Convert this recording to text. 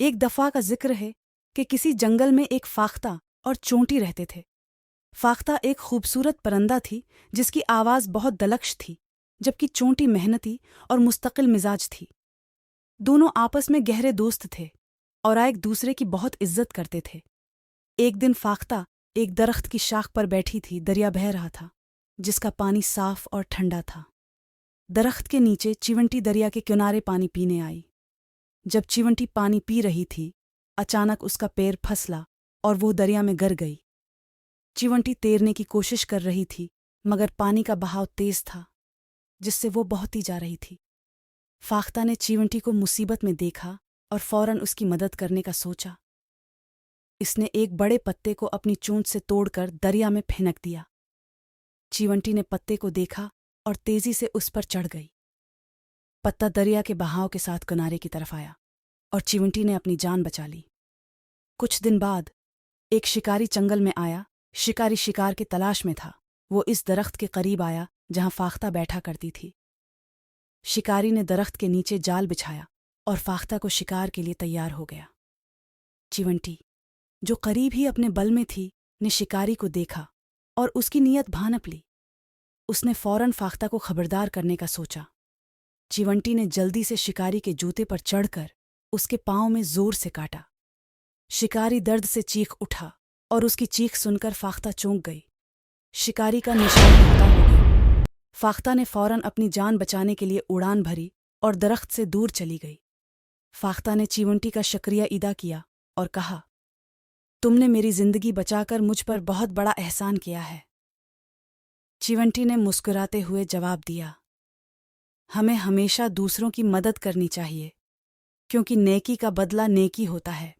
एक दफ़ा का जिक्र है कि किसी जंगल में एक फाख्ता और चोंटी रहते थे। फाख्ता एक खूबसूरत परिंदा थी जिसकी आवाज़ बहुत दलक्ष थी, जबकि चोंटी मेहनती और मुस्तकिल मिजाज थी। दोनों आपस में गहरे दोस्त थे और एक दूसरे की बहुत इज्जत करते थे। एक दिन फाख्ता एक दरख्त की शाख पर बैठी थी। दरिया बह रहा था, जिसका पानी साफ और ठंडा था। दरख्त के नीचे चिवंटी दरिया के किनारे पानी पीने आई। जब चिवंटी पानी पी रही थी, अचानक उसका पैर फंसला और वो दरिया में गिर गई। चिवंटी तैरने की कोशिश कर रही थी, मगर पानी का बहाव तेज था, जिससे वो बहती जा रही थी। फाख्ता ने चिवंटी को मुसीबत में देखा और फौरन उसकी मदद करने का सोचा। इसने एक बड़े पत्ते को अपनी चोंच से तोड़कर दरिया में फेंक दिया। चिवंटी ने पत्ते को देखा और तेजी से उस पर चढ़ गई। पत्ता दरिया के बहाव के साथ किनारे की तरफ आया और चिवंटी ने अपनी जान बचा ली। कुछ दिन बाद एक शिकारी जंगल में आया। शिकारी शिकार की तलाश में था। वो इस दरख्त के करीब आया जहां फाख्ता बैठा करती थी। शिकारी ने दरख्त के नीचे जाल बिछाया और फाख्ता को शिकार के लिए तैयार हो गया। चिवंटी, जो करीब ही अपने बल में थी, ने शिकारी को देखा और उसकी नीयत भानप ली। उसने फौरन फाख्ता को खबरदार करने का सोचा। चिवंटी ने जल्दी से शिकारी के जूते पर चढ़कर उसके पांव में जोर से काटा। शिकारी दर्द से चीख उठा और उसकी चीख सुनकर फाख्ता चौंक गई। शिकारी का निशाना खत्म हो गया। फाख्ता ने फौरन अपनी जान बचाने के लिए उड़ान भरी और दरख्त से दूर चली गई। फाख्ता ने चिवंटी का शुक्रिया अदा किया और कहा, तुमने मेरी जिंदगी बचाकर मुझ पर बहुत बड़ा एहसान किया है। चिवंटी ने मुस्कुराते हुए जवाब दिया, हमें हमेशा दूसरों की मदद करनी चाहिए, क्योंकि नेकी का बदला नेकी होता है।